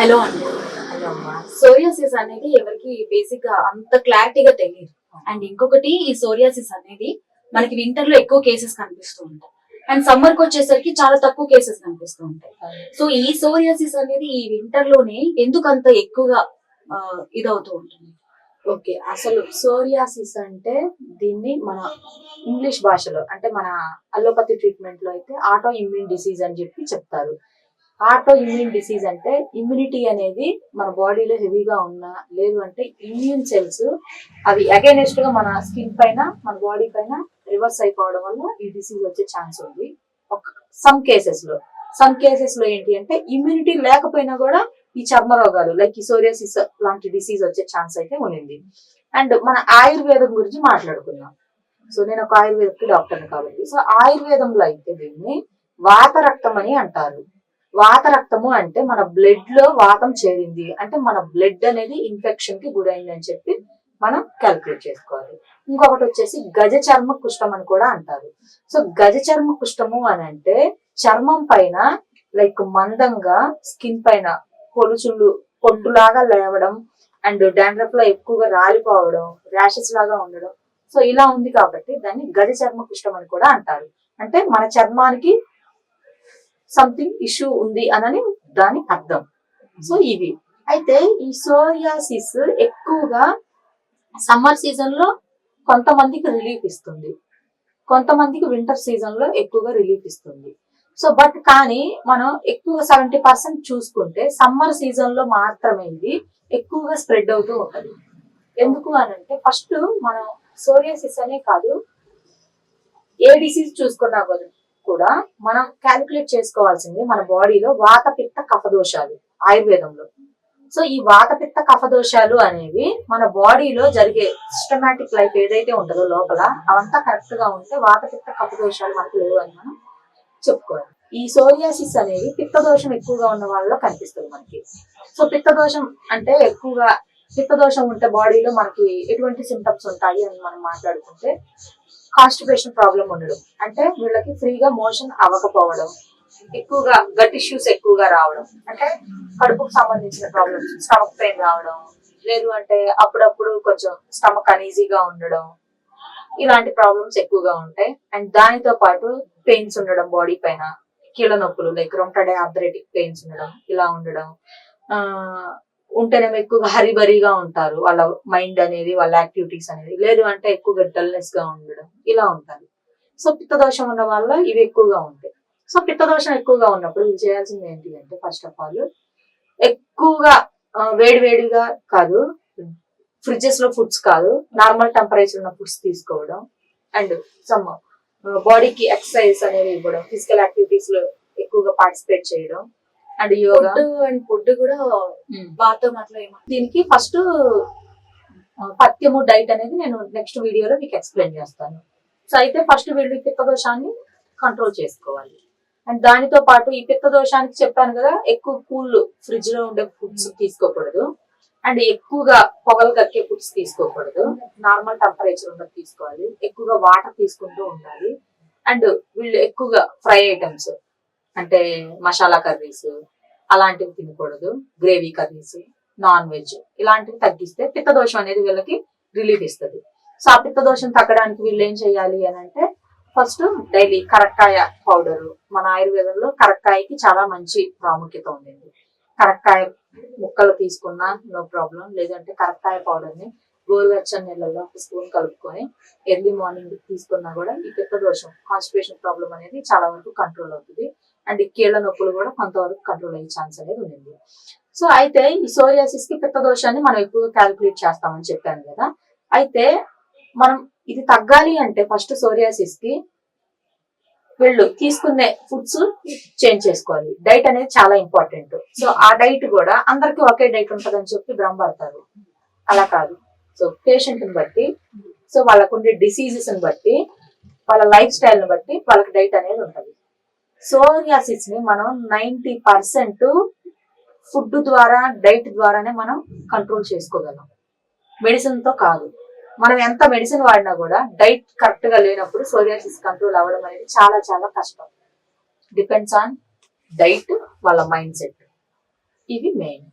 Hello అండి. Hello అమ్మా. Psoriasis అనేది ఎవరికి బేసిక్ గా అంత క్లారిటీగా తెలియదు. అండ్ ఇంకొకటి ఈ సోరియాసిస్ అనేది మనకి వింటర్ లో ఎక్కువ కేసెస్ కనిపిస్తూ ఉంటాయి. అండ్ సమ్మర్ కి వచ్చేసరికి చాలా తక్కువ కేసెస్ కనిపిస్తూ ఉంటాయి. సో ఈ సోరియాసిస్ అనేది ఈ వింటర్ లోనే ఎందుకు అంత ఎక్కువగా ఇదవుతూ ఉంటుంది? ఓకే, అసలు సోరియాసిస్ అంటే దీన్ని మన ఇంగ్లీష్ భాషలో అంటే మన అలోపతి ట్రీట్మెంట్ లో అయితే ఆటో ఇమ్యూన్ డిసీజ్ అని చెప్పి చెప్తారు. ఆటో ఇమ్యూన్ డిసీజ్ అంటే ఇమ్యూనిటీ అనేది మన బాడీలో హెవీగా ఉన్నా లేదు అంటే ఇమ్యూన్ సెల్స్ అవి అగైనెస్ట్ గా మన స్కిన్ పైన మన బాడీ పైన రివర్స్ అయిపోవడం వల్ల ఈ డిసీజ్ వచ్చే ఛాన్స్ ఉంది. సమ్ కేసెస్ లో ఏంటి అంటే ఇమ్యూనిటీ లేకపోయినా కూడా ఈ చర్మ రోగాలు లైక్ ఈ సోరియాసిస్ లాంటి డిసీజ్ వచ్చే ఛాన్స్ అయితే ఉంది. అండ్ మన ఆయుర్వేదం గురించి మాట్లాడుకుందాం. సో నేను ఒక ఆయుర్వేదకి డాక్టర్ని కాబట్టి సో ఆయుర్వేదంలో అయితే దీన్ని వాత రక్తం అని అంటారు. వాత రక్తము అంటే మన బ్లడ్ లో వాతం చేరింది అంటే మన బ్లడ్ అనేది ఇన్ఫెక్షన్ కి గురైంది అని చెప్పి మనం క్యాల్కులేట్ చేసుకోవాలి. ఇంకొకటి వచ్చేసి గజ చర్మ కుష్టం అని కూడా అంటారు. సో గజ చర్మ కుష్టము అని అంటే చర్మం పైన లైక్ మందంగా స్కిన్ పైన పొట్టులాగా లేవడం అండ్ డాండ్రఫ్ లో ఎక్కువగా రాలిపోవడం, ర్యాషెస్ లాగా ఉండడం. సో ఇలా ఉంది కాబట్టి దాన్ని గజ చర్మ కుష్టం అని కూడా అంటారు. అంటే మన చర్మానికి సంథింగ్ ఇష్యూ ఉంది అని దాని అర్థం. సో ఇవి అయితే ఈ సోరియాసిస్ ఎక్కువగా సమ్మర్ సీజన్ లో కొంతమందికి రిలీఫ్ ఇస్తుంది, కొంతమందికి వింటర్ సీజన్ లో ఎక్కువగా రిలీఫ్ ఇస్తుంది. సో బట్ కానీ మనం ఎక్కువ 70% చూసుకుంటే సమ్మర్ సీజన్ లో మాత్రమే ఇది ఎక్కువగా స్ప్రెడ్ అవుతూ ఉంటది. ఎందుకు అని అంటే ఫస్ట్ మనం సోరియాసిస్ అనే కాదు ఏ డిసీజ్ చూసుకున్నా కూడా మనం క్యాలిక్యులేట్ చేసుకోవాల్సింది మన బాడీలో వాత పిత్త కఫ దోషాలు ఆయుర్వేదంలో. సో ఈ వాత పిత్త కఫ దోషాలు అనేవి మన బాడీలో జరిగే సిస్టమాటిక్ లైఫ్ ఏదైతే ఉంటుందో లోపల అవంతా కరెక్ట్ గా ఉంటే వాత పిత్త కఫ దోషాలు మనకు లేవు అని మనం చెప్పుకోవాలి. ఈ సోరియాసిస్ అనేది పిత్త దోషం ఎక్కువగా ఉన్న వాళ్ళలో కనిపిస్తుంది మనకి. సో పిత్త దోషం అంటే ఎక్కువగా పిత్త దోషం ఉంటే బాడీలో మనకి ఎటువంటి సింటమ్స్ ఉంటాయి అని మనం మాట్లాడుకుంటే కాన్స్టిపేషన్ ప్రాబ్లం ఉండడం అంటే వీళ్ళకి ఫ్రీగా మోషన్ అవ్వకపోవడం, ఎక్కువగా గట్ ఇష్యూస్ ఎక్కువగా రావడం అంటే కడుపుకు సంబంధించిన ప్రాబ్లమ్స్, స్టమక్ పెయిన్ రావడం, లేదు అంటే అప్పుడప్పుడు కొంచెం స్టమక్ అనీజీగా ఉండడం, ఇలాంటి ప్రాబ్లమ్స్ ఎక్కువగా ఉంటాయి. అండ్ దానితో పాటు పెయిన్స్ ఉండడం బాడీ పైన, కీళ్ళ నొప్పులు లైక్ రొంటడే ఆర్థరైటిక్ పెయిన్స్ ఉండడం, ఇలా ఉండడం ఉంటేనేమో ఎక్కువగా హరిబరిగా ఉంటారు వాళ్ళ మైండ్ అనేది, వాళ్ళ యాక్టివిటీస్ అనేది, లేదు అంటే ఎక్కువగా డల్నెస్ గా ఉండడం, ఇలా ఉంటారు. సో పిత్తదోషం ఉన్న వల్ల ఇవి ఎక్కువగా ఉంటాయి. సో పిత్తదోషం ఎక్కువగా ఉన్నప్పుడు ఇది చేయాల్సింది ఏంటి అంటే ఫస్ట్ ఆఫ్ ఆల్ ఎక్కువగా వేడిగా కాదు, ఫ్రిడ్జెస్ లో ఫుడ్స్ కాదు, నార్మల్ టెంపరేచర్ ఉన్న ఫుడ్స్ తీసుకోవడం అండ్ సమ్ బాడీకి ఎక్సర్సైజ్ అనేది ఇవ్వడం, ఫిజికల్ యాక్టివిటీస్ లో ఎక్కువగా పార్టిసిపేట్ చేయడం అండ్ యోగా అండ్ ఫుడ్ కూడా బాత్రూమ్ అట్లా దీనికి ఫస్ట్ పథ్యము డైట్ అనేది నేను నెక్స్ట్ వీడియోలో మీకు ఎక్స్ప్లెయిన్ చేస్తాను. సో అయితే ఫస్ట్ వీళ్ళు పిత్త దోషాన్ని కంట్రోల్ చేసుకోవాలి. అండ్ దానితో పాటు ఈ పిత్త దోషానికి చెప్పాను కదా ఎక్కువ కూల్ ఫ్రిడ్జ్ లో ఉండే ఫుడ్స్ తీసుకోకూడదు అండ్ ఎక్కువగా పొగలు కక్కే ఫుడ్స్ తీసుకోకూడదు, నార్మల్ టెంపరేచర్ ఉన్నది తీసుకోవాలి, ఎక్కువగా వాటర్ తీసుకుంటూ ఉండాలి. అండ్ వీళ్ళు ఎక్కువగా ఫ్రై ఐటమ్స్ అంటే మసాలా కర్రీస్ అలాంటివి తినకూడదు, గ్రేవీ కర్రీస్, నాన్ వెజ్ ఇలాంటివి తగ్గిస్తే పిత్త దోషం అనేది వీళ్ళకి రిలీఫ్ ఇస్తుంది. సో ఆ పిత్త దోషం తగ్గడానికి వీళ్ళు ఏం చేయాలి అని అంటే ఫస్ట్ డైలీ కరక్కాయ పౌడరు, మన ఆయుర్వేదంలో కరక్కాయకి చాలా మంచి ప్రాముఖ్యత ఉంది. కరక్కాయ ముక్కలు తీసుకున్నా నో ప్రాబ్లం, లేదంటే కరక్కాయ పౌడర్ ని గోరువెచ్చని నీళ్ళలో ఒక స్పూన్ కలుపుకొని ఎర్లీ మార్నింగ్ తీసుకున్నా కూడా ఈ పిత్త దోషం కాన్స్టిపేషన్ ప్రాబ్లం అనేది చాలా వరకు కంట్రోల్ అవుతుంది. అండ్ ఈ కీళ్ళ నొప్పులు కూడా కొంతవరకు కంట్రోల్ అయ్యే ఛాన్స్ అనేది ఉంది. సో అయితే ఈ సోరియాసిస్ కి పిత్త దోషాన్ని మనం ఎక్కువగా క్యాలిక్యులేట్ చేస్తామని చెప్పాను కదా. అయితే మనం ఇది తగ్గాలి అంటే ఫస్ట్ సోరియాసిస్ కి వీళ్ళు తీసుకునే ఫుడ్స్ చేంజ్ చేసుకోవాలి. డైట్ అనేది చాలా ఇంపార్టెంట్. సో ఆ డైట్ కూడా అందరికి ఒకే డైట్ ఉంటుందని చెప్పి భ్రమపడతారు, అలా కాదు. సో పేషెంట్ ని బట్టి, సో వాళ్ళకు ఉండే డిసీజెస్ ని బట్టి, వాళ్ళ లైఫ్ స్టైల్ ని బట్టి వాళ్ళకి డైట్ అనేది ఉంటుంది. సోరియాసిస్ ని మనం 90% ఫుడ్ ద్వారా డైట్ ద్వారానే మనం కంట్రోల్ చేసుకోగలం, మెడిసిన్ తో కాదు. మనం ఎంత మెడిసిన్ వాడినా కూడా డైట్ కరెక్ట్ గా లేనప్పుడు సోరియాసిస్ కంట్రోల్ అవ్వడం అనేది చాలా చాలా కష్టం. డిపెండ్స్ ఆన్ డైట్, వాళ్ళ మైండ్ సెట్, ఇవి మెయిన్.